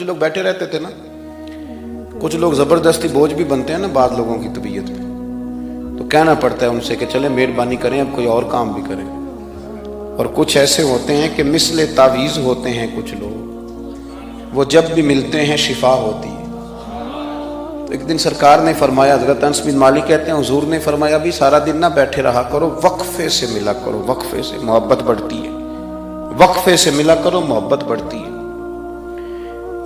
लोग बैठे रहते थे ना, कुछ लोग जबरदस्ती बोझ भी बनते हैं ना बाद लोगों की तबीयत पे, तो कहना पड़ता है उनसे कि चले मेहरबानी करें अब कोई और काम भी करें। और कुछ ऐसे होते हैं कि मिसले तावीज़ होते हैं कुछ लोग, वो जब भी मिलते हैं शिफा होती है। तो एक दिन सरकार ने फरमाया, हज़रत अनस बिन मालिक कहते हैं हुजूर ने फरमाया भी सारा दिन ना बैठे रहा करो, वक्फे से मिला करो, वक्फे से मोहब्बत बढ़ती है, वक्फे से मिला करो मोहब्बत बढ़ती है।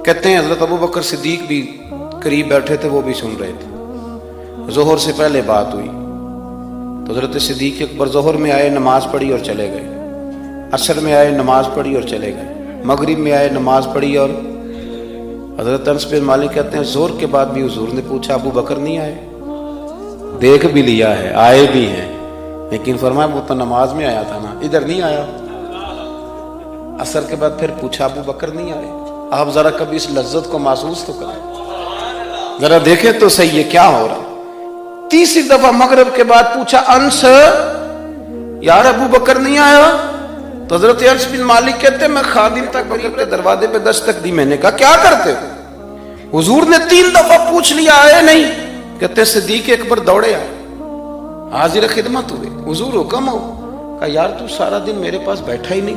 कहते हैं हज़रत अबू बकर सिद्दीक भी करीब बैठे थे, वो भी सुन रहे थे। ज़ोहर से पहले बात हुई तो हज़रत सिद्दीक अकबर ज़ोहर में आए, नमाज पढ़ी और चले गए। असर में आए, नमाज पढ़ी और चले गए। मगरिब में आए, नमाज पढ़ी और हज़रत अनस बिन मालिक कहते हैं ज़ोहर के बाद भी हुजूर ने पूछा अबू बकर नहीं आए? देख भी लिया है, आए भी हैं, लेकिन फरमाया वो तो नमाज में आया था ना, इधर नहीं आया। असर के बाद फिर पूछा अबू बकर नहीं आए? आप जरा कभी इस लज्जत को महसूस तो करें, जरा देखें तो सही है क्या हो रहा। तीसरी दफा मगरिब के बाद पूछा अनस यार अबू बकर नहीं आया? तो हजरत अनस बिन मालिक कहते मैं खादिम तक बकर के दरवाजे पे दस्तक दी, मैंने कहा क्या करते हो? हुजूर ने 3 दफा पूछ लिया, आए नहीं। कहते सिद्दीक अकबर दौड़े आए, हाजिर खिदमत हुए, हुजूर हुक्म हो। कहा यार तू सारा दिन मेरे पास बैठा ही नहीं,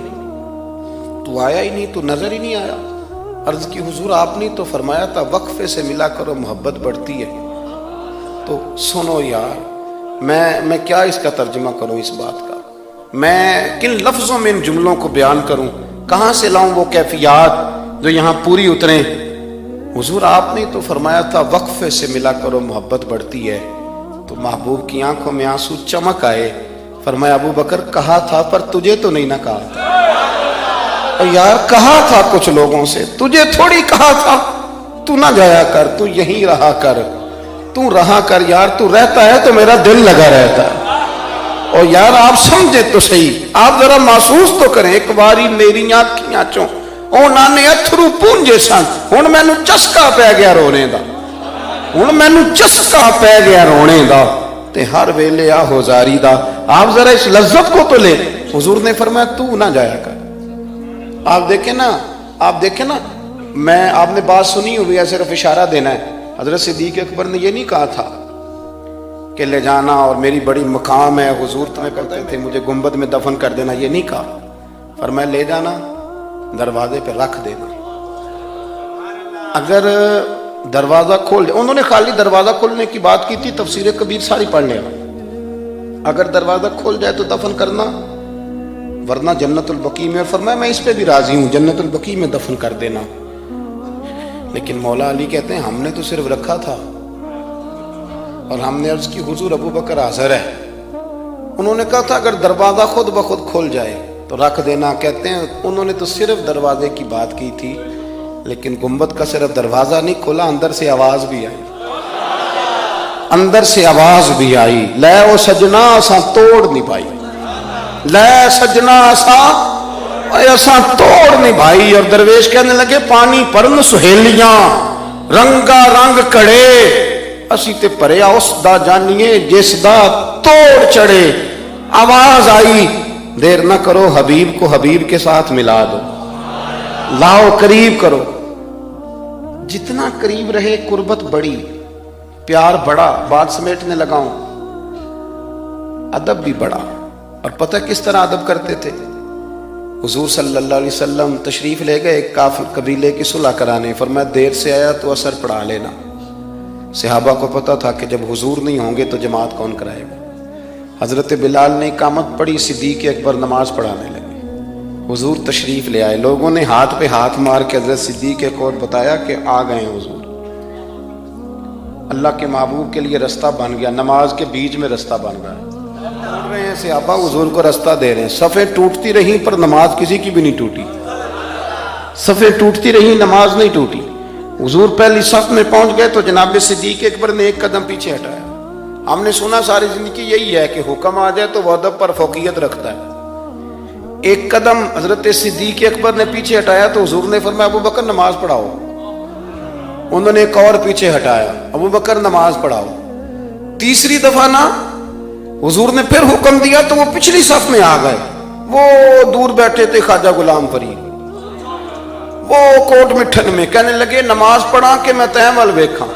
तू आया ही नहीं, तू नजर ही नहीं आया। अर्ज की हुजूर आपने तो फरमाया था वक्फे से मिला करो मोहब्बत बढ़ती है। तो सुनो यार, मैं क्या इसका तर्जुमा करूं इस बात का, मैं किन लफ्जों में इन जुमलों को बयान करूं, कहां से लाऊं वो कैफियत जो यहां पूरी उतरे। हुजूर आपने तो फरमाया था वक्फे से मिला करो मोहब्बत बढ़ती है। तो महबूब की आंखों में आंसू चमक आए, फरमाया अबू बकर कहा था पर तुझे तो नहीं ना कहा था। और यार कहा था कुछ लोगों से, तुझे थोड़ी कहा था तू ना जाया कर, तू यहीं रहा कर, तू रहा कर यार, तू रहता है तो मेरा दिल लगा रहता है। और यार आप समझे तो सही, आप जरा महसूस तो करें, एक बारी मेरी अखियां चों उन्होंने अथरू पूंजे सन, हुण मैनू चस्का पै गया रोने दा, हुण मैनू चस्का पै गया रोने दा, ते हर वेले आ होजारी दा। आप जरा इस लज्जत को तो ले। हुजूर ने फरमाया तू ना जाया कर। आप देखें ना, मैं आपने बात सुनी हुई है, सिर्फ इशारा देना है। हजरत सिद्दीक अकबर ने ये नहीं कहा था कि ले जाना और मेरी बड़ी मकाम है, हुजूर तुम्हें कहते थे मुझे गुंबद में दफन कर देना, ये नहीं कहा। फरमाया ले जाना, दरवाजे पे रख देना, अगर दरवाजा खोल, उन्होंने खाली दरवाजा खोलने की बात की थी, तफसीर कबीर सारी पढ़ लेना। अगर दरवाजा खोल जाए तो दफन करना, वरना जन्नतुल बकी में। फरमाया मैं इस पे भी राजी हूं, जन्नतुल बकी में दफन कर देना। लेकिन मौला अली कहते हैं हमने तो सिर्फ रखा था और हमने अर्ज की हुजूर अबू बकर हाजिर है। उन्होंने कहा था अगर दरवाजा खुद ब खुद खोल जाए तो रख देना। कहते हैं उन्होंने तो सिर्फ दरवाजे की बात की थी, लेकिन गुंबद का सिर्फ दरवाजा नहीं खोला, अंदर से आवाज भी आई, अंदर से आवाज भी आई, ले ओ सजना असा तोड़ नहीं पाई, ले सजना असा तोड़ नहीं भाई। और दरवेश कहने लगे पानी परन सुहेलियां रंगा रंग कड़े, असी ते भरिया उस दा जानिए जिस दा तोड़ चढ़े। आवाज आई देर ना करो, हबीब को हबीब के साथ मिला दो, लाओ करीब करो। जितना करीब रहे कुर्बत बड़ी, प्यार बड़ा, बात समेटने लगाऊं, अदब भी बड़ा। और पता किस तरह अदब करते थे? हुजूर सल्लल्लाहु अलैहि वसल्लम तशरीफ ले गए काफिर कबीले की सुलह कराने, फरमाया देर से आया तो असर पढ़ा लेना। सहाबा को पता था कि जब हुजूर नहीं होंगे तो जमात कौन कराएगा। हजरत बिलाल ने इकामत पढ़ी, सिद्दीक अकबर नमाज पढ़ाने लगे। हुजूर तशरीफ ले आए, लोगों ने हाथ पे हाथ मार के हजरत सिद्दीक को बताया कि आ गए हुजूर। अल्लाह के महबूब के लिए रास्ता बन गया, नमाज के बीच में रास्ता बन गया। रहे हैं सहाबा हुजूर को रास्ता दे रहे हैं, सफ़े टूटती रही पर नमाज किसी की भी नहीं टूटी, सफ़े टूटती रही नमाज नहीं टूटी। हुजूर पहली सफ में पहुंच गए तो जनाब सिद्दीक अकबर ने एक कदम पीछे हटाया। हमने सुना सारी जिंदगी यही है कि हुक्म आ जाए तो वदब पर फौकियत रखता है। एक कदम हजरत सिद्दीक अकबर ने पीछे हटाया तो हुजूर ने फरमाया अबू बकर नमाज पढ़ाओ। उन्होंने एक और पीछे हटाया, अबू बकर नमाज पढ़ाओ। तीसरी दफा ना हुजूर ने फिर हुक्म दिया तो वो पिछली सफ में आ गए। वो दूर बैठे थे ख्वाजा गुलाम फरीद, वो कोट मिठन में कहने लगे नमाज पढ़ा कि मैं तैं वल वेखा,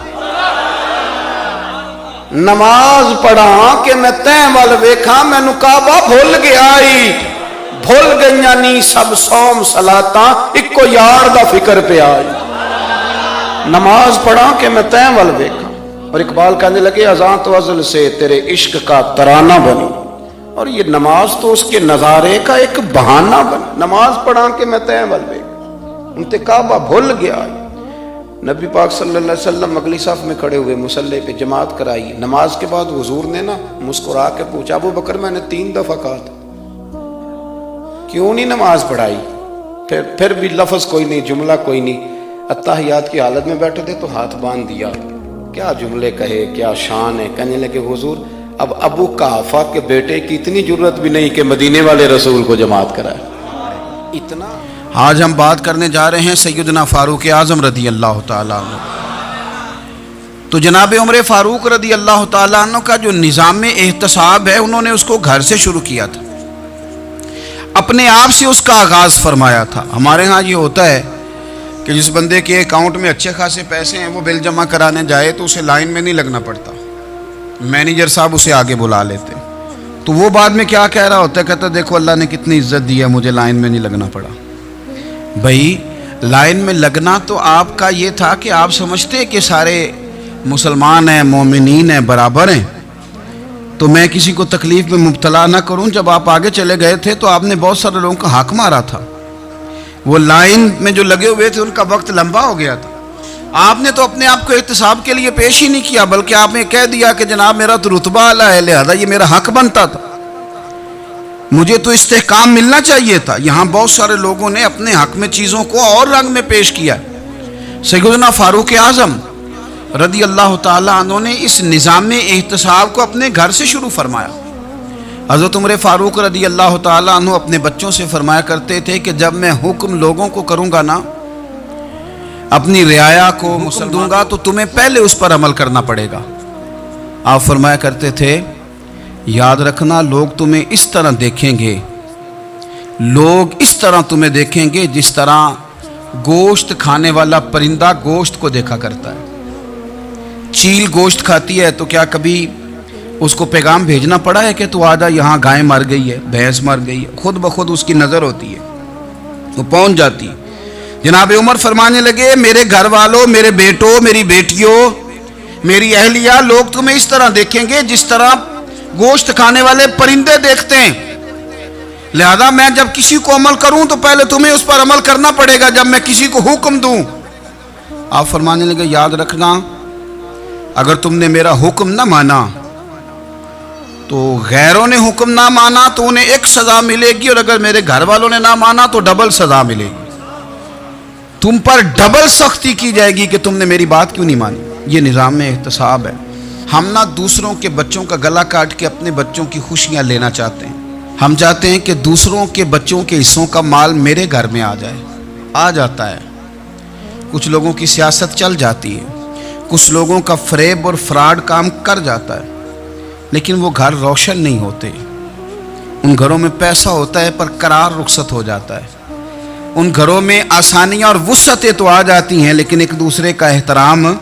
नमाज पढ़ा कि मैं तैं वल वेखा, मैनू काबा भुल गया ही, भुल गईयां नी सब सौम सलाता, इको यार दा फिक्र पिया, नमाज पढ़ा कि मैं तैं वल वेखा। और इकबाल कहने लगे अज़ां तो अज़ल से तेरे इश्क का तराना बनी, और ये नमाज तो उसके नज़ारे का एक बहाना बनी, नमाज पढ़ा कि मैं तैं वल वेखा, उनते काबा भुल गया। नबी पाक सल्लल्लाहु अलैहि वसल्लम अगली सफ में खड़े हुए, मुसल्ले पे जमात कराई, नमाज के बाद हुजूर ने ना मुस्कुरा के पूछा, अबू बकर मैंने 3 दफा कहा था, क्यों नहीं नमाज पढ़ाई? फिर भी लफ्ज कोई नहीं, जुमला कोई नहीं, अत्ताहियात की हालत में बैठे थे तो हाथ बांध दिया, क्या जुमले कहे, क्या शान है। कहने लगे हुजूर अब अबू काफा के बेटे की इतनी जरूरत भी नहीं कि मदीने वाले रसूल को जमात कराए, इतना। आज हम बात करने जा रहे हैं सैयदना फारूक आजम रदी अल्लाह ताला अन्हु। तो जनाब उमर फारूक रदी अल्लाह ताला अन्हु का जो निज़ाम एहतसाब है, उन्होंने उसको घर से शुरू किया था, अपने आप से उसका आगाज़ फरमाया था। हमारे यहाँ ये होता है कि जिस बंदे के अकाउंट में अच्छे खासे पैसे हैं, वो बिल जमा कराने जाए तो उसे लाइन में नहीं लगना पड़ता, मैनेजर साहब उसे आगे बुला लेते। तो वो बाद में क्या कह रहा होता है, कहता देखो अल्लाह ने कितनी इज्जत दी है, मुझे लाइन में नहीं लगना पड़ा। भाई लाइन में लगना तो आपका ये था कि आप समझते कि सारे मुसलमान हैं, मोमिनीन हैं, बराबर हैं, तो मैं किसी को तकलीफ में मुब्तला ना करूं। जब आप आगे चले गए थे तो आपने बहुत सारे लोगों का हक मारा था, वो लाइन में जो लगे हुए थे उनका वक्त लंबा हो गया था, आपने तो अपने आप को एहतसाब के लिए पेश ही नहीं किया, बल्कि आपने कह दिया कि जनाब मेरा तो रुतबा आला है, लिहाजा ये मेरा हक बनता था, मुझे तो इस्तेहकाम मिलना चाहिए था। यहाँ बहुत सारे लोगों ने अपने हक में चीज़ों को और रंग में पेश किया। सैयदना फारूक आज़म रदी अल्लाह ताला अन्हु ने इस निज़ाम एहतसाब को अपने घर से शुरू फरमाया। हज़रत उमर फारूक रदी अल्लाह ताला अन्हु अपने बच्चों से फरमाया करते थे कि जब मैं हुक्म लोगों को करूँगा ना, अपनी रियाया को हुक्म दूंगा, तो तुम्हें पहले उस पर अमल करना पड़ेगा। आप फरमाया करते थे याद रखना, लोग तुम्हें इस तरह देखेंगे, लोग इस तरह तुम्हें देखेंगे जिस तरह गोश्त खाने वाला परिंदा गोश्त को देखा करता है। चील गोश्त खाती है तो क्या कभी उसको पैगाम भेजना पड़ा है कि तू आजा यहाँ गाय मर गई है, भैंस मर गई है? खुद ब खुद उसकी नज़र होती है, वो पहुँच जाती है। जनाब उमर फरमाने लगे मेरे घर वालों, मेरे बेटों, मेरी बेटियों, मेरी अहलिया, लोग तुम्हें इस तरह देखेंगे जिस तरह गोश्त खाने वाले परिंदे देखते हैं, लिहाजा मैं जब किसी को अमल करूं तो पहले तुम्हें उस पर अमल करना पड़ेगा जब मैं किसी को हुक्म दूं। आप फरमाने लगे याद रखना, अगर तुमने मेरा हुक्म ना माना तो गैरों ने हुक्म ना माना तो उन्हें एक सजा मिलेगी, और अगर मेरे घर वालों ने ना माना तो डबल सजा मिलेगी, तुम पर डबल सख्ती की जाएगी कि तुमने मेरी बात क्यों नहीं मानी। ये निज़ाम में एहतसाब है। हम ना दूसरों के बच्चों का गला काट के अपने बच्चों की खुशियां लेना चाहते हैं, हम चाहते हैं कि दूसरों के बच्चों के हिस्सों का माल मेरे घर में आ जाए, आ जाता है। कुछ लोगों की सियासत चल जाती है, कुछ लोगों का फरेब और फ्रॉड काम कर जाता है, लेकिन वो घर रोशन नहीं होते। उन घरों में पैसा होता है पर करार रुखसत हो जाता है, उन घरों में आसानियां और वुसअतें तो आ जाती हैं लेकिन एक दूसरे का एहतराम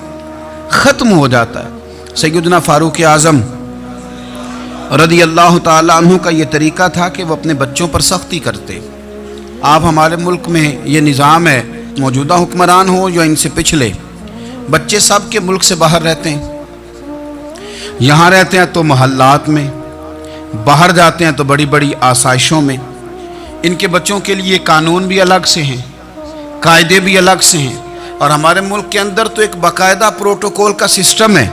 ख़त्म हो जाता है। सैयदना फारूक आज़म रदी अल्लाह ताला अन्हु का ये तरीका था कि वो अपने बच्चों पर सख्ती करते। आप हमारे मुल्क में ये निज़ाम है, मौजूदा हुक्मरान हो या इनसे पिछले, बच्चे सब के मुल्क से बाहर रहते हैं, यहाँ रहते हैं तो मोहल्लात में, बाहर जाते हैं तो बड़ी बड़ी आसाइशों में। इनके बच्चों के लिए कानून भी अलग से हैं, कायदे भी अलग से हैं, और हमारे मुल्क के अंदर तो एक बाकायदा प्रोटोकॉल का सिस्टम है।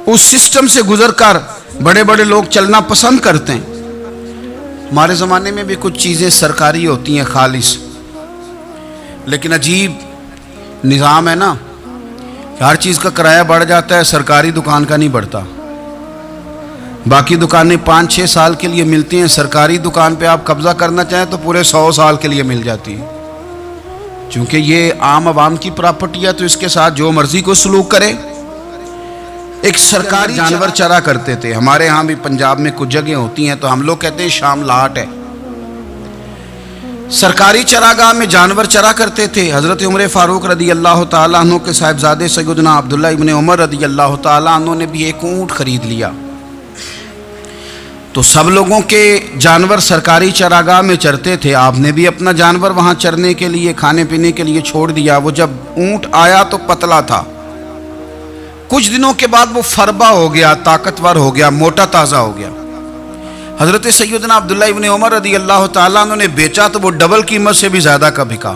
उस सिस्टम से गुजरकर बड़े बड़े लोग चलना पसंद करते हैं। हमारे ज़माने में भी कुछ चीज़ें सरकारी होती हैं खालिस, लेकिन अजीब निज़ाम है ना, हर चीज़ का किराया बढ़ जाता है, सरकारी दुकान का नहीं बढ़ता। बाकी दुकानें 5-6 साल के लिए मिलती हैं, सरकारी दुकान पे आप कब्ज़ा करना चाहें तो पूरे 100 साल के लिए मिल जाती है। चूँकि ये आम आवाम की प्रॉपर्टी है तो इसके साथ जो मर्ज़ी को सलूक करे। एक सरकारी जानवर चरा करते थे, हमारे यहाँ भी पंजाब में कुछ जगह होती हैं तो हम लोग कहते हैं शाम लाट है। सरकारी चरागाह में जानवर चरा करते थे। हज़रत उमर फ़ारूक रदी अल्लाह ताला अन्हु के साहिबजादे सैयदना अब्दुल्ला इब्न उमर रदी अल्लाह ताला अन्हु ने भी एक ऊँट खरीद लिया। तो सब लोगों के जानवर सरकारी चरागाह में चरते थे, आपने भी अपना जानवर वहाँ चरने के लिए, खाने पीने के लिए छोड़ दिया। वो जब ऊँट आया तो पतला था, कुछ दिनों के बाद वो फरबा हो गया, ताकतवर हो गया, मोटा ताज़ा हो गया। हज़रत सैयदना अब्दुल्ला इब्न उमर रदी अल्लाह ताला अन्हु ने बेचा तो वो डबल कीमत से भी ज़्यादा का बिका,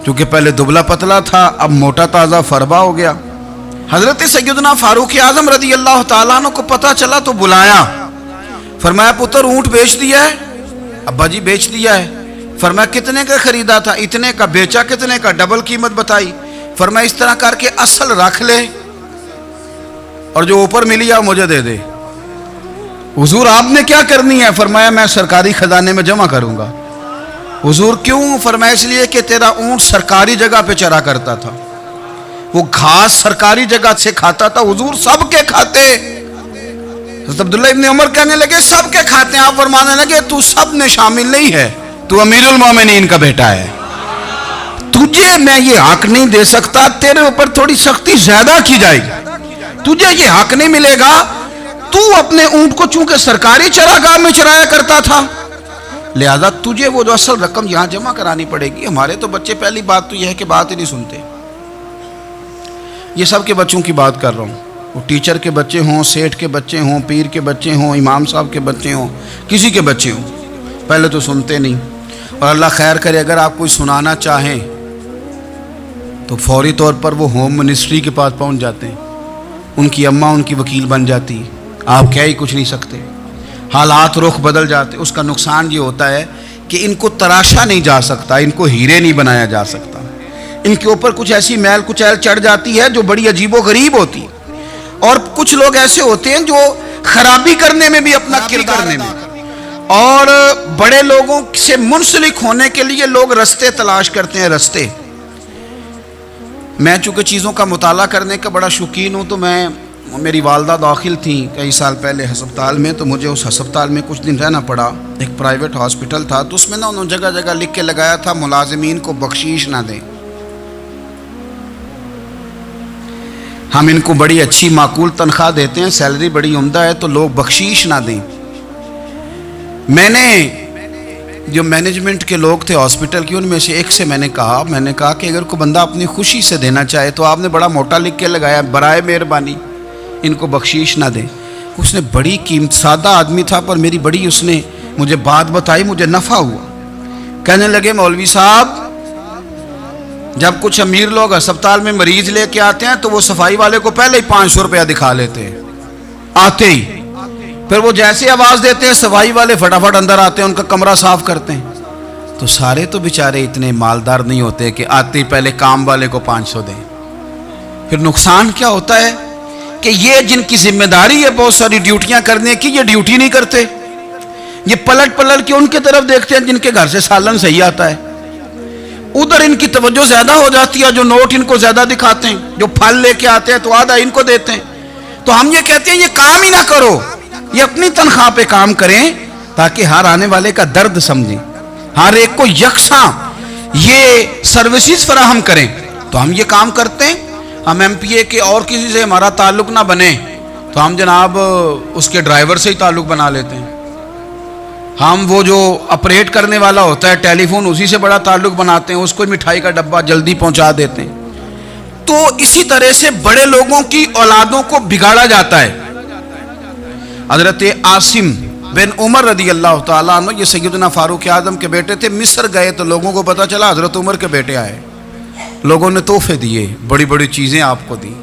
क्योंकि पहले दुबला पतला था, अब मोटा ताज़ा फरबा हो गया। हज़रत सैयदना फ़ारूक आज़म रदी अल्लाह ताला अन्हु को पता चला तो बुलाया, फरमाया पुत्र ऊँट बेच दिया है? अब्बा जी बेच दिया है। फरमाया कितने का खरीदा था? इतने का। बेचा कितने का? डबल कीमत बताई। फरमाया इस तरह करके असल रख ले और जो ऊपर मिली है मुझे दे दे। हुजूर आपने क्या करनी है? फरमाया मैं सरकारी खजाने में जमा करूंगा। हुजूर क्यों? फरमाया इसलिए कि तेरा ऊँट सरकारी जगह पे चरा करता था, वो घास सरकारी जगह से खाता था। हुजूर सबके खाते। अब्दुल्ला इब्न उमर कहने लगे सबके खाते हैं। आप फरमाने लगे तू सब में शामिल नहीं है, तू अमीरुल मोमिनीन का बेटा है, तुझे मैं ये हक नहीं दे सकता, तेरे ऊपर थोड़ी सख्ती ज्यादा की जाएगी, तुझे ये हक नहीं मिलेगा। तू अपने ऊंट को चूंकि सरकारी चरागाह में चराया करता था, लिहाजा तुझे वो जो असल रकम यहां जमा करानी पड़ेगी। हमारे तो बच्चे, पहली बात तो यह है कि बात ही नहीं सुनते। ये सब के बच्चों की बात कर रहा हूं, वो टीचर के बच्चे हों, सेठ के बच्चे हों, पीर के बच्चे हों, इमाम साहब के बच्चे हों, किसी के बच्चे हों, पहले तो सुनते नहीं। और अल्लाह खैर करे, अगर आप कोई सुनाना चाहें तो फौरी तौर पर वो होम मिनिस्ट्री के पास पहुंच जाते हैं, उनकी अम्मा उनकी वकील बन जाती, आप क्या ही कुछ नहीं सकते, हालात रुख बदल जाते। उसका नुकसान ये होता है कि इनको तराशा नहीं जा सकता, इनको हीरे नहीं बनाया जा सकता, इनके ऊपर कुछ ऐसी मैल कुचैल चढ़ जाती है जो बड़ी अजीबो गरीब होती है। और कुछ लोग ऐसे होते हैं जो खराबी करने में भी अपना किरदार करने में, और बड़े लोगों से मुंसलिक होने के लिए लोग रास्ते तलाश करते हैं, रास्ते। मैं चूंकि चीज़ों का मुताला करने का बड़ा शौकीन हूँ, तो मेरी वालदा दाखिल थी कई साल पहले हस्पताल में, तो मुझे उस हस्पताल में कुछ दिन रहना पड़ा। एक प्राइवेट हॉस्पिटल था, तो उसमें ना उन्होंने जगह जगह लिख के लगाया था मुलाजिमीन को बख्शीश ना दें, हम इनको बड़ी अच्छी माकूल तनख्वाह देते हैं, सैलरी बड़ी उम्दा है, तो लोग बख्शीश ना दें। मैंने जो मैनेजमेंट के लोग थे हॉस्पिटल की, उनमें से एक से मैंने कहा कि अगर कोई बंदा अपनी खुशी से देना चाहे तो आपने बड़ा मोटा लिख के लगाया, बराए मेहरबानी इनको बख्शीश ना दें। उसने बड़ी कीमत, सादा आदमी था, पर मेरी बड़ी उसने मुझे बात बताई, मुझे नफ़ा हुआ। कहने लगे मौलवी साहब, जब कुछ अमीर लोग अस्पताल में मरीज लेके आते हैं तो वो सफाई वाले को पहले ही 500 रुपया दिखा लेते हैं आते ही, फिर वो जैसे आवाज देते हैं सफाई वाले फटाफट अंदर आते हैं, उनका कमरा साफ करते हैं। तो सारे तो बेचारे इतने मालदार नहीं होते कि आते ही पहले काम वाले को 500 दें। फिर नुकसान क्या होता है कि ये जिनकी जिम्मेदारी है बहुत सारी ड्यूटियां करने की, ये ड्यूटी नहीं करते, ये पलट पलट के उनके तरफ देखते हैं जिनके घर से सालन सही आता है, उधर इनकी तवज्जो ज्यादा हो जाती है, जो नोट इनको ज्यादा दिखाते हैं, जो फल लेके आते हैं तो आधा इनको देते हैं। तो हम ये कहते हैं ये काम ही ना करो, ये अपनी तनख्वाह पे काम करें ताकि हर आने वाले का दर्द समझें, हर एक को यकसा ये सर्विसेज फराहम करें। तो हम ये काम करते हैं। हम एमपीए के और किसी से हमारा ताल्लुक ना बने तो हम जनाब उसके ड्राइवर से ही ताल्लुक बना लेते हैं। हम वो जो ऑपरेट करने वाला होता है टेलीफोन, उसी से बड़ा ताल्लुक बनाते हैं, उसको मिठाई का डब्बा जल्दी पहुंचा देते हैं। तो इसी तरह से बड़े लोगों की औलादों को बिगाड़ा जाता है। हजरत आसिम बिन उमर रदी अल्लाह ताला अन्हु, ये सैयदना फारूक आजम के बेटे थे, मिस्र गए तो लोगों को पता चला हजरत उमर के बेटे आए, लोगों ने तोहफे दिए, बड़ी बड़ी चीज़ें आपको दी,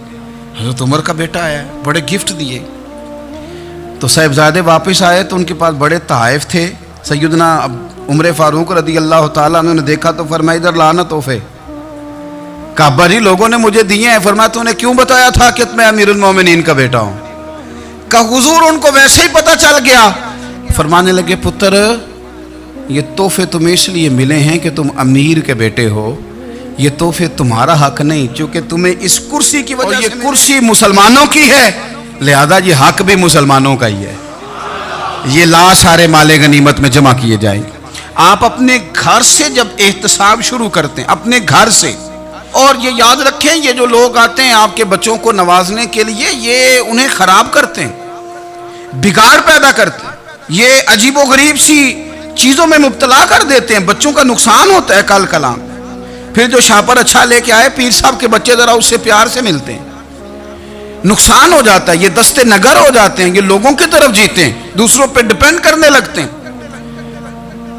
हजरत उमर का बेटा आया, बड़े गिफ्ट दिए। तो साहिबजादे वापस आए तो उनके पास बड़े तहाइफ थे। सैयदना उमर फारूक रदी अल्लाह ताला अन्हु ने देखा तो फरमाया इधर लाना तोहफे। काबा जी लोगों ने मुझे दिए हैं। फरमाया तूने क्यों बताया था कि मैं अमीरुल मोमिनीन का बेटा हूँ? कहा हुजूर उनको वैसे ही पता चल गया। फरमाने लगे पुत्र ये तोहफे तुम्हें इसलिए मिले हैं कि तुम अमीर के बेटे हो, ये तोहफे तुम्हारा हक नहीं, क्योंकि तुम्हें इस कुर्सी की वजह से, ये कुर्सी मुसलमानों की है, लिहाजा ये हक भी मुसलमानों का ही है, ये ला सारे माले गनीमत में जमा किए जाएंगे। آپ اپنے گھر سے جب احتساب شروع کرتے ہیں، اپنے گھر سے، اور یہ یاد رکھیں یہ جو لوگ آتے ہیں آپ کے بچوں کو نوازنے کے لیے، یہ انہیں خراب کرتے ہیں، بگاڑ پیدا کرتے ہیں، یہ عجیب و غریب سی چیزوں میں مبتلا کر دیتے ہیں، بچوں کا نقصان ہوتا ہے کل کلام۔ پھر جو شاپر اچھا لے کے آئے پیر صاحب کے بچے ذرا اس سے پیار سے ملتے ہیں، نقصان ہو جاتا ہے، یہ دستے نگر ہو جاتے ہیں، یہ لوگوں کی طرف جیتے ہیں، دوسروں پہ ڈیپینڈ کرنے لگتے ہیں۔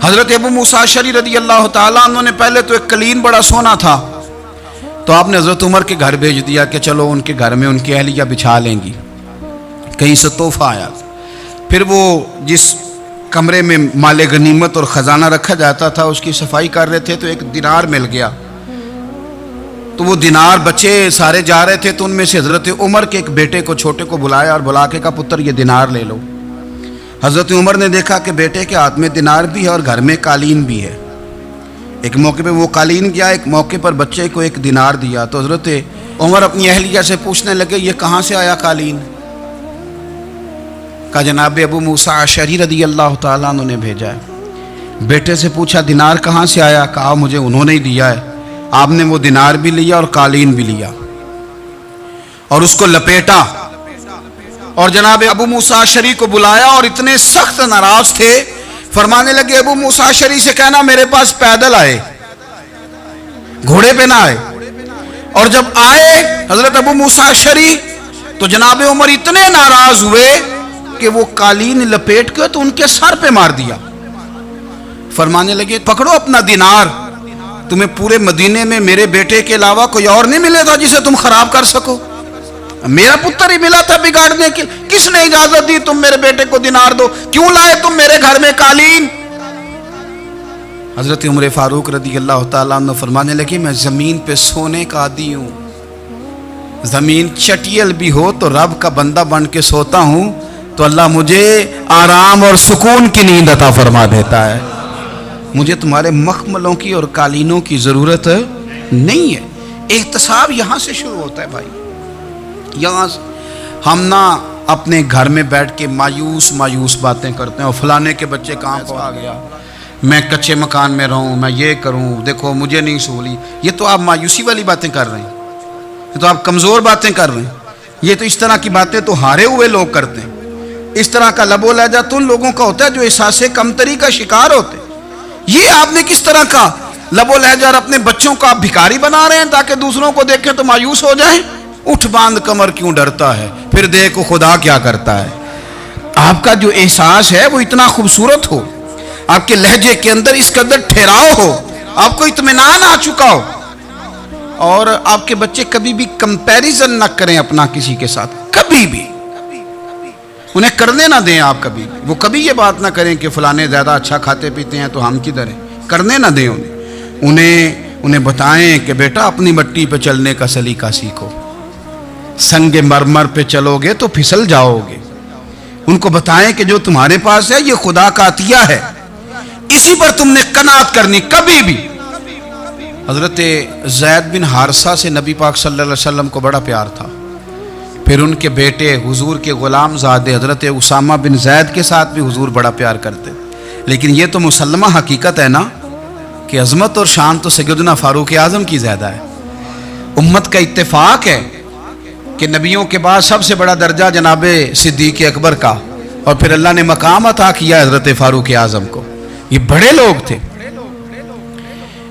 حضرت ابو موسیٰ اشعری رضی اللہ تعالیٰ عنہ نے پہلے تو ایک قلین بڑا سونا تھا، تو آپ نے حضرت عمر کے گھر بھیج دیا کہ چلو ان کے گھر میں ان کی اہلیہ بچھا لیں گی، کہیں سے تحفہ آیا۔ پھر وہ جس کمرے میں مال غنیمت اور خزانہ رکھا جاتا تھا اس کی صفائی کر رہے تھے، تو ایک دینار مل گیا، تو وہ دینار بچے سارے جا رہے تھے، تو ان میں سے حضرت عمر کے ایک بیٹے کو چھوٹے کو بلایا اور بلا کے کہا پتر یہ دینار لے لو۔ حضرت عمر نے دیکھا کہ بیٹے کے ہاتھ میں دینار بھی ہے اور گھر میں قالین بھی ہے، ایک موقع پہ وہ قالین گیا، ایک موقع پر بچے کو ایک دینار دیا، تو حضرت عمر اپنی اہلیہ سے پوچھنے لگے یہ کہاں سے آیا قالین؟ کہا جناب ابو موسیٰ اشعری رضی اللہ تعالیٰ عنہ نے بھیجا ہے۔ بیٹے سے پوچھا دینار کہاں سے آیا؟ کہا مجھے انہوں نے ہی دیا ہے۔ آپ نے وہ دینار بھی لیا اور قالین بھی لیا اور اس کو لپیٹا، اور جناب ابو موسیٰ اشعری کو بلایا، اور اتنے سخت ناراض تھے، فرمانے لگے ابو موسیٰ اشعری سے کہنا میرے پاس پیدل آئے، گھوڑے پہ نہ آئے۔ اور جب آئے حضرت ابو موسیٰ اشعری تو جناب عمر اتنے ناراض ہوئے کہ وہ قالین لپیٹ کے تو ان کے سر پہ مار دیا، فرمانے لگے پکڑو اپنا دینار، تمہیں پورے مدینے میں میرے بیٹے کے علاوہ کوئی اور نہیں ملے تھا جسے تم خراب کر سکو، میرا پتر ہی ملا تھا بگاڑنے کی، کس نے اجازت دی تم میرے بیٹے کو دینار دو؟ کیوں لائے تم میرے گھر میں قالین؟ حضرت عمر فاروق رضی اللہ تعالیٰ عنہ فرمانے لگے میں زمین پہ سونے کا عادی ہوں، زمین چٹیل بھی ہو تو رب کا بندہ بن کے سوتا ہوں تو اللہ مجھے آرام اور سکون کی نیند عطا فرما دیتا ہے، مجھے تمہارے مخملوں کی اور قالینوں کی ضرورت نہیں ہے۔ احتساب یہاں سے شروع ہوتا ہے بھائی، یہاں سے ہم نہ اپنے گھر میں بیٹھ کے مایوس باتیں کرتے ہیں، اور فلانے کے بچے کہاں کو آ گیا، میں کچے مکان میں رہوں، میں یہ کروں، دیکھو مجھے نہیں سہولی، یہ تو آپ مایوسی والی باتیں کر رہے ہیں، یہ تو آپ کمزور باتیں کر رہے ہیں، یہ تو اس طرح کی باتیں تو ہارے ہوئے لوگ کرتے ہیں، اس طرح کا لب و لہجہ تو ان لوگوں کا ہوتا ہے جو احساس کمتری کا شکار ہوتے ہیں۔ یہ آپ نے کس طرح کا لب و لہجہ، اور اپنے بچوں کو آپ بھکاری بنا رہے ہیں تاکہ دوسروں کو دیکھیں تو مایوس ہو جائیں؟ اٹھ باندھ کمر کیوں ڈرتا ہے، پھر دیکھو خدا کیا کرتا ہے۔ آپ کا جو احساس ہے وہ اتنا خوبصورت ہو، آپ کے لہجے کے اندر اس قدر ٹھہراؤ ہو، آپ کو اطمینان آ چکا ہو، اور آپ کے بچے کبھی بھی کمپیریزن نہ کریں اپنا کسی کے ساتھ، کبھی بھی انہیں کرنے نہ دیں آپ، وہ کبھی یہ بات نہ کریں کہ فلانے زیادہ اچھا کھاتے پیتے ہیں تو ہم کدھر ہیں، کرنے نہ دیں انہیں بتائیں کہ بیٹا اپنی مٹی پہ چلنے کا سلیقہ سیکھو، سنگ مرمر پہ چلو گے تو پھسل جاؤ گے، ان کو بتائیں کہ جو تمہارے پاس ہے یہ خدا کا عطیہ ہے، اسی پر تم نے قناعت کرنی کبھی بھی۔ حضرت زید بن حارثہ سے نبی پاک صلی اللہ علیہ وسلم کو بڑا پیار تھا، پھر ان کے بیٹے حضور کے غلام زادے حضرت اسامہ بن زید کے ساتھ بھی حضور بڑا پیار کرتے، لیکن یہ تو مسلمہ حقیقت ہے نا کہ عظمت اور شان تو سیدنا فاروق اعظم کی زیادہ ہے۔ امت کا اتفاق ہے کہ نبیوں کے بعد سب سے بڑا درجہ جناب صدیق اکبر کا، اور پھر اللہ نے مقام عطا کیا حضرت فاروق اعظم کو، یہ بڑے لوگ تھے۔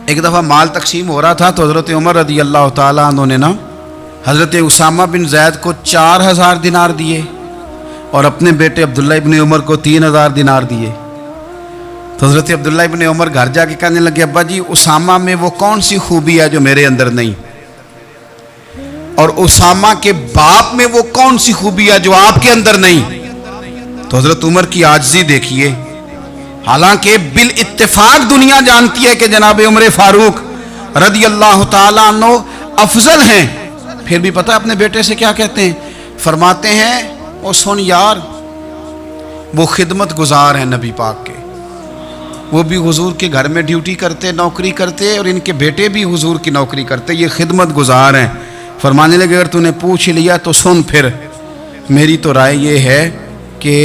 ایک دفعہ مال تقسیم ہو رہا تھا تو حضرت عمر رضی اللہ تعالیٰ عنہ نے نا حضرت اسامہ بن زید کو 4000 دینار دیے اور اپنے بیٹے عبداللہ ابن عمر کو 3000 دینار دیے۔ تو حضرت عبداللہ ابن عمر گھر جا کے کہنے لگے ابا جی اسامہ میں وہ کون سی خوبی ہے جو میرے اندر نہیں، اور اسامہ کے باپ میں وہ کون سی خوبی ہے جو آپ کے اندر نہیں۔ تو حضرت عمر کی عاجزی دیکھیے، حالانکہ بالاتفاق دنیا جانتی ہے کہ جناب عمر فاروق رضی اللہ تعالیٰ عنہ افضل ہیں، پھر بھی پتہ اپنے بیٹے سے کیا کہتے ہیں؟ فرماتے ہیں او سن یار، وہ خدمت گزار ہیں نبی پاک کے، وہ بھی حضور کے گھر میں ڈیوٹی کرتے، نوکری کرتے، اور ان کے بیٹے بھی حضور کی نوکری کرتے، یہ خدمت گزار ہیں۔ فرمانے لگے اگر تو نے پوچھ لیا تو سن، پھر میری تو رائے یہ ہے کہ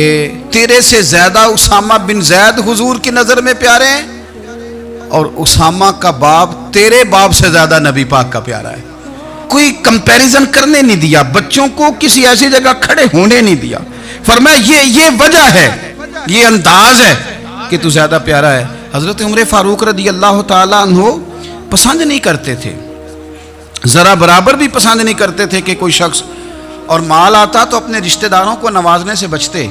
تیرے سے زیادہ اسامہ بن زید حضور کی نظر میں پیارے ہیں، اور اسامہ کا باپ تیرے باپ سے زیادہ نبی پاک کا پیارا ہے. کوئی کمپیریزن کرنے نہیں دیا, بچوں کو کسی ایسی جگہ کھڑے ہونے نہیں دیا. فرمایا یہ وجہ ہے, یہ انداز ہے کہ تو زیادہ پیارا ہے. حضرت عمر فاروق رضی اللہ تعالیٰ عنہ پسند نہیں کرتے تھے, ذرا برابر بھی پسند نہیں کرتے تھے کہ کوئی شخص اور مال آتا تو اپنے رشتہ داروں کو نوازنے سے بچتے.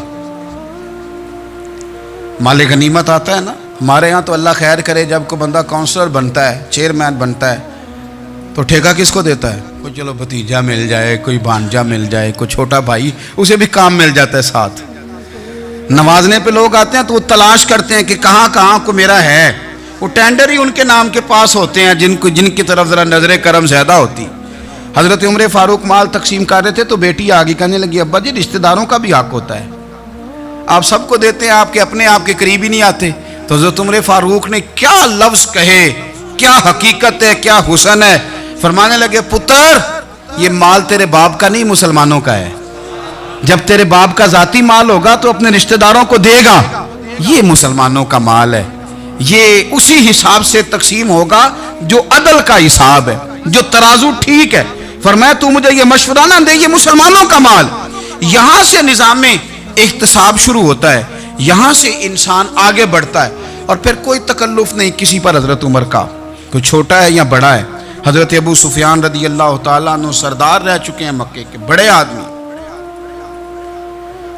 مال غنیمت آتا ہے نا, ہمارے ہاں تو اللہ خیر کرے جب کوئی بندہ کونسلر بنتا ہے, چیئرمین بنتا ہے, تو ٹھیکہ کس کو دیتا ہے؟ کوئی چلو بھتیجا مل جائے, کوئی بھانجا مل جائے, کوئی چھوٹا بھائی, اسے بھی کام مل جاتا ہے ساتھ. نوازنے پہ لوگ آتے ہیں تو وہ تلاش کرتے ہیں کہ کہاں کہاں کو میرا ہے. وہ ٹینڈر ہی ان کے نام کے پاس ہوتے ہیں جن کی طرف ذرا نظر کرم زیادہ ہوتی. حضرت عمر فاروق مال تقسیم کر رہے تھے تو بیٹی آگے کہنے لگی, ابا جی رشتہ داروں کا بھی حق ہوتا ہے, آپ سب کو دیتے ہیں, آپ کے اپنے آپ کے قریب ہی نہیں آتے. تو حضرت عمر فاروق نے کیا لفظ کہے, کیا حقیقت ہے, کیا حسن ہے. فرمانے لگے, پتر یہ مال تیرے باپ کا نہیں مسلمانوں کا ہے. جب تیرے باپ کا ذاتی مال ہوگا تو اپنے رشتہ داروں کو دے گا, یہ مسلمانوں کا مال ہے, یہ اسی حساب سے تقسیم ہوگا جو عدل کا حساب ہے, جو ترازو ٹھیک ہے. فرمایا تو مجھے یہ مشورہ نہ دے, یہ مسلمانوں کا مال. یہاں سے نظام احتساب شروع ہوتا ہے, یہاں سے انسان آگے بڑھتا ہے, اور پھر کوئی تکلف نہیں کسی پر. حضرت عمر کا کوئی چھوٹا ہے یا بڑا ہے. حضرت ابو سفیان رضی اللہ تعالیٰ عنہ سردار رہ چکے ہیں مکے کے, بڑے آدمی,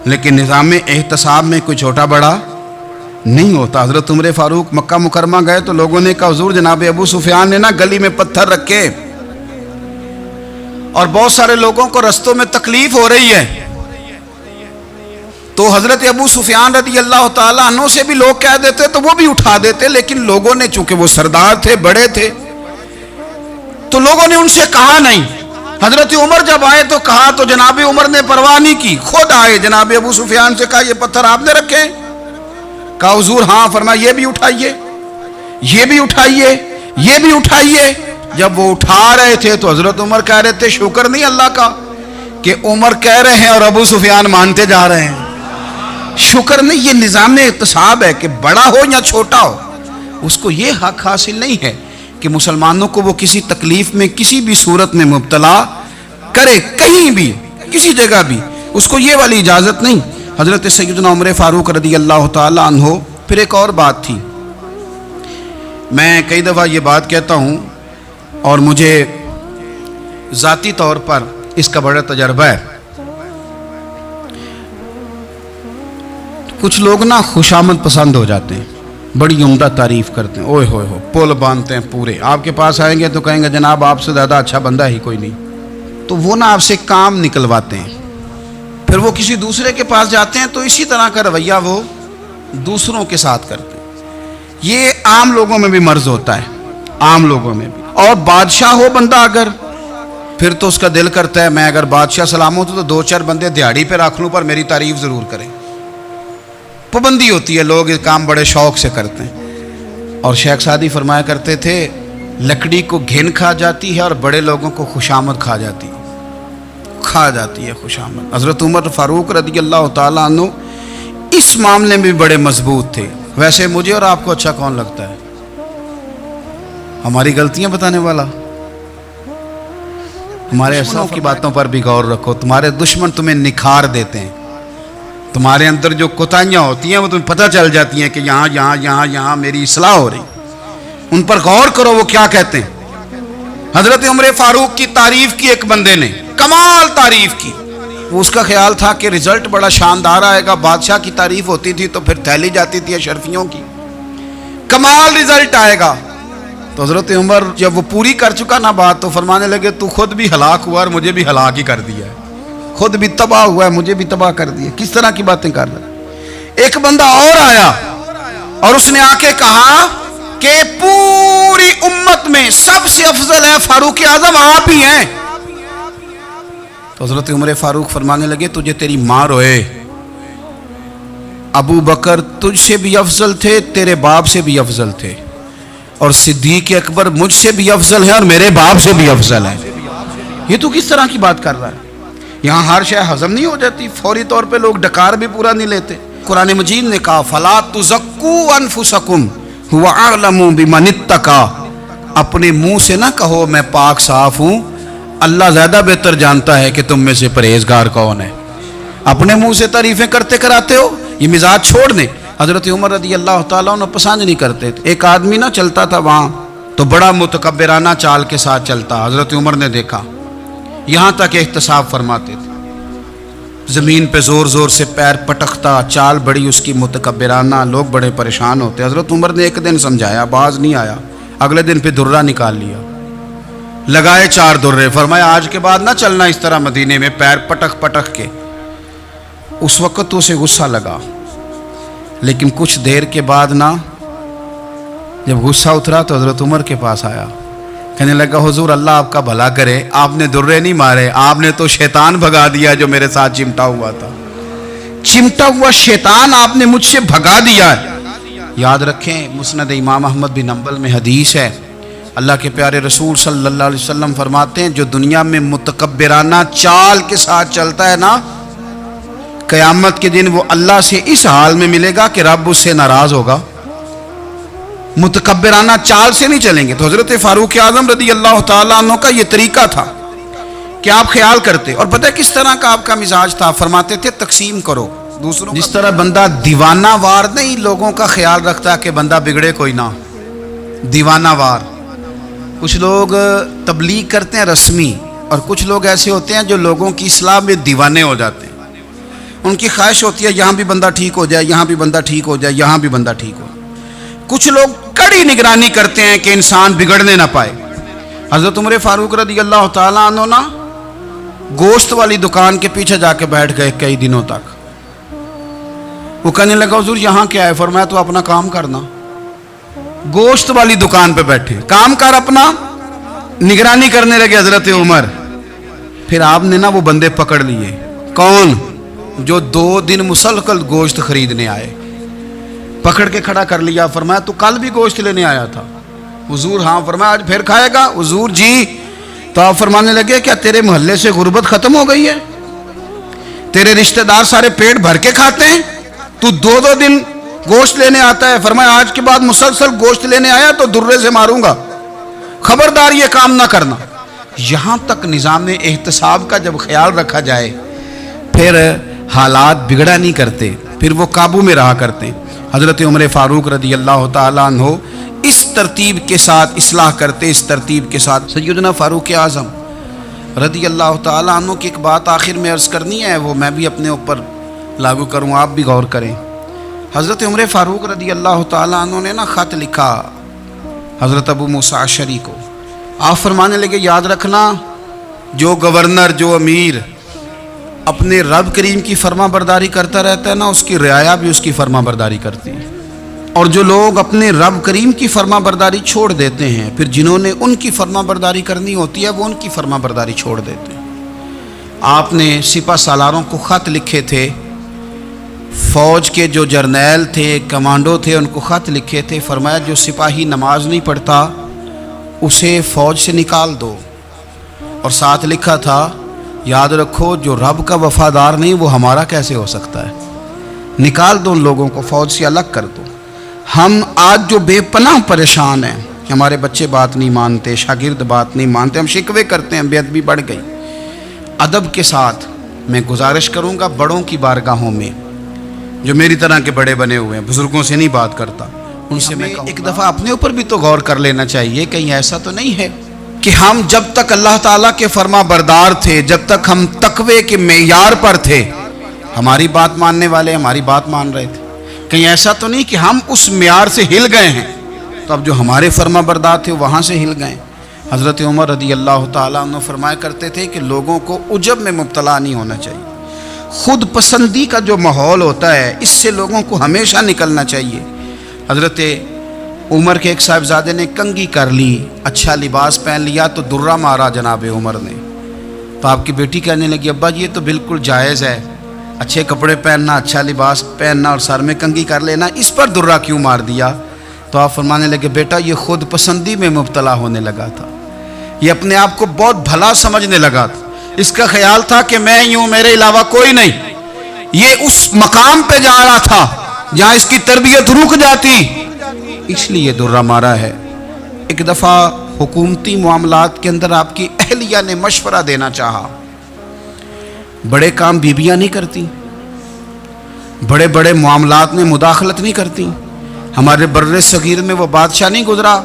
لیکن نظام احتساب میں کوئی چھوٹا بڑا نہیں ہوتا. حضرت عمر فاروق مکہ مکرمہ گئے تو لوگوں نے کہا, حضور جناب ابو سفیان نے نا گلی میں پتھر رکھے اور بہت سارے لوگوں کو رستوں میں تکلیف ہو رہی ہے. تو حضرت ابو سفیان رضی اللہ تعالیٰ عنہ سے بھی لوگ کہہ دیتے تو وہ بھی اٹھا دیتے, لیکن لوگوں نے چونکہ وہ سردار تھے, بڑے تھے, تو لوگوں نے ان سے کہا نہیں. حضرت عمر جب آئے تو کہا تو جناب عمر نے پرواہ نہیں کی, خود آئے, جناب ابو سفیان سے کہا یہ پتھر آپ نے رکھے؟ کہا حضور ہاں. فرمایا یہ بھی اٹھائیے, یہ بھی اٹھائیے, یہ بھی اٹھائیے. جب وہ اٹھا رہے تھے تو حضرت عمر کہہ رہے تھے, شکر نہیں اللہ کا کہ عمر کہہ رہے ہیں اور ابو سفیان مانتے جا رہے ہیں. شکر نہیں, یہ نظام احتساب ہے کہ بڑا ہو یا چھوٹا ہو, اس کو یہ حق حاصل نہیں ہے کہ مسلمانوں کو وہ کسی تکلیف میں کسی بھی صورت میں مبتلا کرے, کہیں بھی کسی جگہ بھی, اس کو یہ والی اجازت نہیں. حضرت سیدنا عمر فاروق رضی اللہ تعالیٰ عنہ. پھر ایک اور بات تھی, میں کئی دفعہ یہ بات کہتا ہوں اور مجھے ذاتی طور پر اس کا بڑا تجربہ ہے. کچھ لوگ نا خوشامد پسند ہو جاتے ہیں, بڑی عمدہ تعریف کرتے ہیں, اوئے ہوئے ہو پول باندھتے ہیں پورے, آپ کے پاس آئیں گے تو کہیں گے جناب آپ سے زیادہ اچھا بندہ ہی کوئی نہیں. تو وہ نا آپ سے کام نکلواتے ہیں, پھر وہ کسی دوسرے کے پاس جاتے ہیں تو اسی طرح کا رویہ وہ دوسروں کے ساتھ کرتے ہیں. یہ عام لوگوں میں بھی مرض ہوتا ہے, عام لوگوں میں بھی. اور بادشاہ ہو بندہ اگر, پھر تو اس کا دل کرتا ہے میں اگر بادشاہ سلام ہوتا تو 2-4 بندے دیہڑی پہ رکھ لوں پر میری تعریف ضرور کریں. پابندی ہوتی ہے, لوگ یہ کام بڑے شوق سے کرتے ہیں. اور شیخ سعدی فرمایا کرتے تھے, لکڑی کو گھن کھا جاتی ہے اور بڑے لوگوں کو خوشامد کھا جاتی ہے خوشامد. حضرت عمر فاروق رضی اللہ تعالیٰ عنہ اس معاملے میں بڑے مضبوط تھے. ویسے مجھے اور آپ کو اچھا کون لگتا ہے؟ ہماری غلطیاں بتانے والا. ہمارے اسلاف کی باتوں پر بھی غور رکھو, تمہارے دشمن تمہیں نکھار دیتے ہیں, تمہارے اندر جو کوتاہیاں ہوتی ہیں وہ تمہیں پتہ چل جاتی ہیں کہ یہاں میری اصلاح ہو رہی. ان پر غور کرو وہ کیا کہتے ہیں. حضرت عمر فاروق کی تعریف کی ایک بندے نے, کمال تعریف کی. وہ اس کا خیال تھا کہ رزلٹ بڑا شاندار آئے گا. بادشاہ کی تعریف ہوتی تھی تو پھر تھیلی جاتی تھی اشرفیوں کی, کمال رزلٹ آئے گا. تو حضرت عمر جب وہ پوری کر چکا نا بات تو فرمانے لگے تو خود بھی ہلاک ہوا اور مجھے بھی ہلاک ہی کر دیا ہے, خود بھی تباہ ہوا ہے مجھے بھی تباہ کر دیا. کس طرح کی باتیں کر رہا ہے. ایک بندہ اور آیا اور اس نے آ کے کہا کہ پوری امت میں سب سے افضل ہے فاروق اعظم آپ ہی ہیں. تو حضرت عمر فاروق فرمانے لگے تجھے تیری ماں روئے, ابو بکر تجھ سے بھی افضل تھے, تیرے باپ سے بھی افضل تھے, اور صدیق اکبر مجھ سے بھی افضل ہے اور میرے باپ سے بھی افضل ہے. یہ تو کس طرح کی بات کر رہا ہے. یہاں ہر شے ہضم نہیں ہو جاتی, فوری طور پہ لوگ ڈکار بھی پورا نہیں لیتے. قرآن مجید نے کہا فَلَا تُزَكُّوا أَنفُسَكُمْ, हुवा अअलमु बिमन इत्तका, अपने मुंह से ना कहो मैं पाक साफ हूं, अल्लाह ज्यादा बेहतर जानता है कि तुम में से परहेजगार कौन है। अपने मुंह से तारीफें करते कराते हो, ये मिजाज छोड़ दें। हजरत उमर रदी अल्लाह ताला अन्हु पसंद नहीं करते थे। एक आदमी ना चलता था वहां, तो बड़ा मुतकब्बिराना चाल के साथ चलता। हजरत उमर ने देखा, यहां तक एहतसाब फरमाते थे, जमीन पे जोर जोर से पैर पटकता, चाल बड़ी उसकी मुतकब्बिराना, लोग बड़े परेशान होते। हजरत उमर ने एक दिन समझाया, बाज नहीं आया। अगले दिन फिर दुर्रा निकाल लिया, लगाए 4 दुर्रे, फरमाया आज के बाद ना चलना इस तरह मदीने में पैर पटक पटक के। उस वक्त तो उसे गुस्सा लगा, लेकिन कुछ देर के बाद ना जब गुस्सा उतरा तो हजरत उमर के पास आया, कहने लगा हुजूर अल्लाह आपका भला करे, आपने दुर्रे नहीं मारे, आपने तो शैतान भगा दिया जो मेरे साथ चिमटा हुआ था। चिमटा हुआ शैतान आपने मुझसे भगा दिया है। याद रखें, मुस्नद इमाम अहमद बिन हंबल में हदीस है, अल्लाह के प्यारे रसूल सल्लल्लाहु अलैहि वसल्लम फरमाते हैं, जो दुनिया में मुतकब्बिराना चाल के साथ चलता है ना, क़यामत के दिन वो अल्लाह से इस हाल में मिलेगा कि रब उससे नाराज होगा। मुतकब्बिराना चाल से नहीं चलेंगे। तो हजरत फारूक आजम रदी अल्लाह ताला अन्हु का ये तरीका था कि आप ख्याल करते, और पता है किस तरह का आपका मिजाज था, फरमाते थे तकसीम करो दूसरों। जिस तरह बंदा दीवाना वार नहीं लोगों का ख्याल रखता कि बंदा बिगड़े कोई ना, दीवाना वार। कुछ लोग तबलीग करते हैं रस्मी, और कुछ लोग ऐसे होते हैं जो लोगों की इस्लाह में दीवाने हो जाते हैं। उनकी ख्वाहिश होती है यहाँ भी बंदा ठीक हो जाए, यहाँ भी बंदा ठीक हो जाए, यहाँ भी बंदा ठीक हो। कुछ लोग कड़ी निगरानी करते हैं कि इंसान बिगड़ने ना पाए। हजरत उमर फारूक रदी अल्लाह ताला अन्हु ना गोश्त वाली दुकान के पीछे जाके बैठ गए कई दिनों तक। वो कहने लगा हुजूर यहाँ क्या है? फरमाया तो अपना काम करना। गोश्त वाली दुकान पे बैठे, काम कर अपना, निगरानी करने लगे हजरत उमर। फिर आपने ना वो बंदे पकड़ लिए। कौन? जो 2 दिन मुसलसल गोश्त खरीदने आए, पकड़ के खड़ा कर लिया। फरमाया तू कल भी गोश्त लेने आया था? हुजूर हाँ। फरमाया आज फिर खाएगा? हुजूर जी। तो आप फरमाने लगे क्या तेरे मोहल्ले से गुर्बत खत्म हो गई है? तेरे रिश्तेदार सारे पेट भर के खाते हैं, तू 2-2 दिन गोश्त लेने आता है? फरमाया आज के बाद मुसलसल गोश्त लेने आया तो दुर्रे से मारूंगा, खबरदार ये काम ना करना। यहां तक निजाम एहतसाब का जब ख्याल रखा जाए, फिर हालात बिगड़ा नहीं करते, फिर वो काबू में रहा करते। हजरत उमर फारूक रदी अल्लाह ताला अन्हु इस तरतीब के साथ इस्लाह करते, इस तरतीब के साथ। सैयदना फारूक आज़म रदी अल्लाह ताला अन्हु की एक बात आखिर में अर्ज़ करनी है, वो मैं भी अपने ऊपर लागू करूँ, आप भी गौर करें। हज़रत उमर फारूक रदी अल्लाह ताला अन्हु ने ना ख़त लिखा हज़रत अबू मूसा अशरी को। आप फरमाने लगे याद रखना, जो गवर्नर, जो अमीर अपने रब करीम की फर्मा बरदारी करता रहता है ना, उसकी रियाया भी उसकी फर्मा बरदारी करती है। और जो लोग अपने रब करीम की फर्मा बरदारी छोड़ देते हैं, फिर जिन्होंने उनकी फर्मा बरदारी करनी होती है वो उनकी फर्मा बरदारी छोड़ देते हैं। आपने सिपा सालारों को ख़त लिखे थे, फ़ौज के जो जर्नैल थे, कमांडो थे, उनको ख़त लिखे थे। फरमाया जो सिपाही नमाज नहीं पढ़ता उसे फ़ौज से निकाल दो। और साथ लिखा था याद रखो जो रब का वफादार नहीं वो हमारा कैसे हो सकता है, निकाल दो उन लोगों को, फ़ौज से अलग कर दो। हम आज जो बेपनाह परेशान हैं, हमारे बच्चे बात नहीं मानते, शागिर्द बात नहीं मानते, हम शिकवे करते हैं, बेअदबी बढ़ गई। अदब के साथ मैं गुजारिश करूँगा बड़ों की बारगाहों में, जो मेरी तरह के बड़े बने हुए हैं, बुज़ुर्गों से नहीं बात करता, उनसे मैं एक दफ़ा अपने ऊपर भी तो गौर कर लेना चाहिए। कहीं ऐसा तो नहीं है कि हम जब तक अल्लाह ताला के फर्मा बरदार थे, जब तक हम तकवे के मेयार पर थे, हमारी बात मानने वाले हमारी बात मान रहे थे। कहीं ऐसा तो नहीं कि हम उस मेयार से हिल गए हैं, तो अब जो हमारे फर्मा बरदार थे वहाँ से हिल गए। हज़रत उमर रदी अल्लाह ताला अन्हु फरमाया करते थे कि लोगों को उजब में मुब्तला नहीं होना चाहिए। खुद पसंदी का जो माहौल होता है, इससे लोगों को हमेशा निकलना चाहिए। हज़रत उमर के एक साहिबजादे ने कंगी कर ली, अच्छा लिबास पहन लिया तो दुर्रा मारा जनाब उमर ने। तो आपकी बेटी कहने लगी अब्बा जी ये तो बिल्कुल जायज़ है, अच्छे कपड़े पहनना, अच्छा लिबास पहनना और सर में कंगी कर लेना, इस पर दुर्रा क्यों मार दिया? तो आप फरमाने लगे बेटा ये खुद पसंदी में मुब्तला होने लगा था, ये अपने आप को बहुत भला समझने लगा था, इसका ख्याल था कि मैं ही हूँ, मेरे अलावा कोई नहीं। ये उस मकाम पे जा रहा था जहाँ इसकी तरबियत रुक जाती, اس لیے درہ مارا ہے۔ ایک دفعہ حکومتی معاملات کے اندر آپ کی اہلیہ نے مشورہ دینا چاہا۔ بڑے کام بیویاں نہیں کرتی، بڑے بڑے معاملات میں مداخلت نہیں کرتی۔ ہمارے بر صغیر میں وہ بادشاہ نہیں گزرا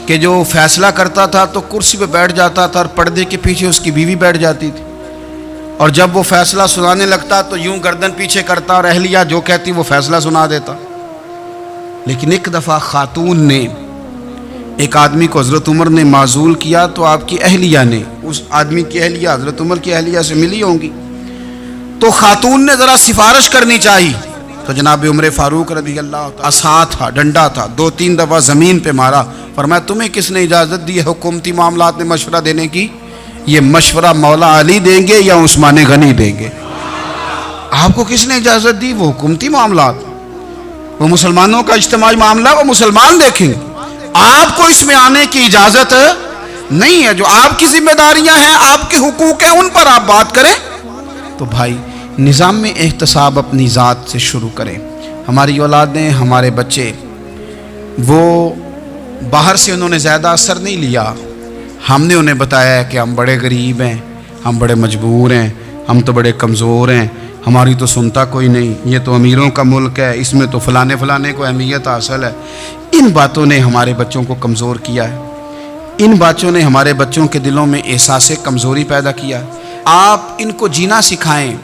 کہ جو فیصلہ کرتا تھا تو کرسی پہ بیٹھ جاتا تھا اور پردے کے پیچھے اس کی بیوی بیٹھ جاتی تھی، اور جب وہ فیصلہ سنانے لگتا تو یوں گردن پیچھے کرتا اور اہلیہ جو کہتی وہ فیصلہ سنا دیتا۔ لیکن ایک دفعہ خاتون نے ایک آدمی کو حضرت عمر نے معزول کیا تو آپ کی اہلیہ نے، اس آدمی کی اہلیہ حضرت عمر کی اہلیہ سے ملی ہوں گی، تو خاتون نے ذرا سفارش کرنی چاہی، تو جناب عمر فاروق رضی اللہ عنہ عصا تھا، ڈنڈا تھا، 2-3 دفعہ زمین پہ مارا، فرمایا تمہیں کس نے اجازت دی ہے حکومتی معاملات میں مشورہ دینے کی؟ یہ مشورہ مولا علی دیں گے یا عثمان غنی دیں گے؟ آپ کو کس نے اجازت دی؟ وہ حکومتی معاملات، وہ مسلمانوں کا اجتماعی معاملہ، وہ مسلمان دیکھیں گے، آپ کو اس میں آنے کی اجازت نہیں ہے۔ جو آپ کی ذمہ داریاں ہیں، آپ کے حقوق ہیں، ان پر آپ بات کریں۔ تو بھائی نظام میں احتساب اپنی ذات سے شروع کریں۔ ہماری اولادیں، ہمارے بچے، وہ باہر سے انہوں نے زیادہ اثر نہیں لیا، ہم نے انہیں بتایا ہے کہ ہم بڑے غریب ہیں، ہم بڑے مجبور ہیں، ہم تو بڑے کمزور ہیں، ہماری تو سنتا کوئی نہیں، یہ تو امیروں کا ملک ہے، اس میں تو فلانے فلانے کو اہمیت حاصل ہے۔ ان باتوں نے ہمارے بچوں کو کمزور کیا ہے، ان باتوں نے ہمارے بچوں کے دلوں میں احساس کمزوری پیدا کیا ہے۔ آپ ان کو جینا سکھائیں،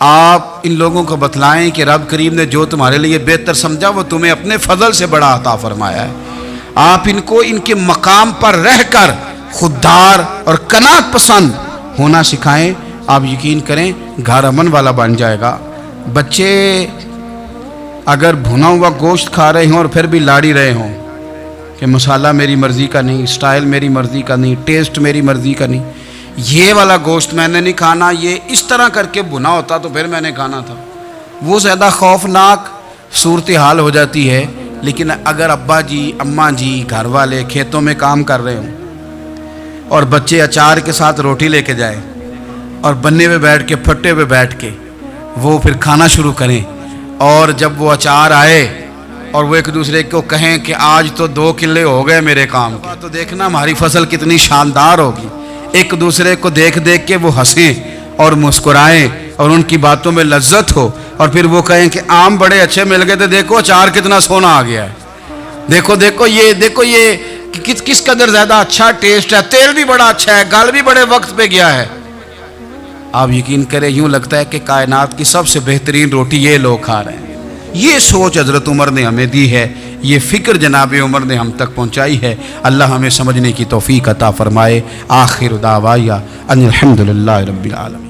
آپ ان لوگوں کو بتلائیں کہ رب کریم نے جو تمہارے لیے بہتر سمجھا وہ تمہیں اپنے فضل سے بڑا عطا فرمایا ہے۔ آپ ان کو ان کے مقام پر رہ کر خوددار اور قناعت پسند ہونا سکھائیں۔ آپ یقین کریں گھر امن والا بن جائے گا۔ بچے اگر بھنا ہوا گوشت کھا رہے ہوں اور پھر بھی لاڑی رہے ہوں کہ مسالہ میری مرضی کا نہیں، سٹائل میری مرضی کا نہیں، ٹیسٹ میری مرضی کا نہیں، یہ والا گوشت میں نے نہیں کھانا، یہ اس طرح کر کے بھنا ہوتا تو پھر میں نے کھانا تھا، وہ زیادہ خوفناک صورتحال ہو جاتی ہے۔ لیکن اگر ابا جی، اماں جی، گھر والے کھیتوں میں کام کر رہے ہوں اور بچے اچار کے ساتھ روٹی لے کے جائیں اور بننے پہ بیٹھ کے، پھٹے پہ بیٹھ کے وہ پھر کھانا شروع کریں، اور جب وہ اچار آئے اور وہ ایک دوسرے کو کہیں کہ آج تو 2 کلے ہو گئے میرے کام کے، تو دیکھنا ہماری فصل کتنی شاندار ہوگی۔ ایک دوسرے کو دیکھ دیکھ کے وہ ہنسیں اور مسکرائیں اور ان کی باتوں میں لذت ہو، اور پھر وہ کہیں کہ آم بڑے اچھے مل گئے تھے، دیکھو اچار کتنا سونا آ گیا ہے، دیکھو یہ کس قدر زیادہ اچھا ٹیسٹ ہے، تیل بھی بڑا اچھا ہے، گل بھی بڑے وقت پہ گیا ہے۔ آپ یقین کریں یوں لگتا ہے کہ کائنات کی سب سے بہترین روٹی یہ لوگ کھا رہے ہیں۔ یہ سوچ حضرت عمر نے ہمیں دی ہے، یہ فکر جناب عمر نے ہم تک پہنچائی ہے۔ اللہ ہمیں سمجھنے کی توفیق عطا فرمائے۔ آخر دعوایا ان الحمدللہ رب العالمین۔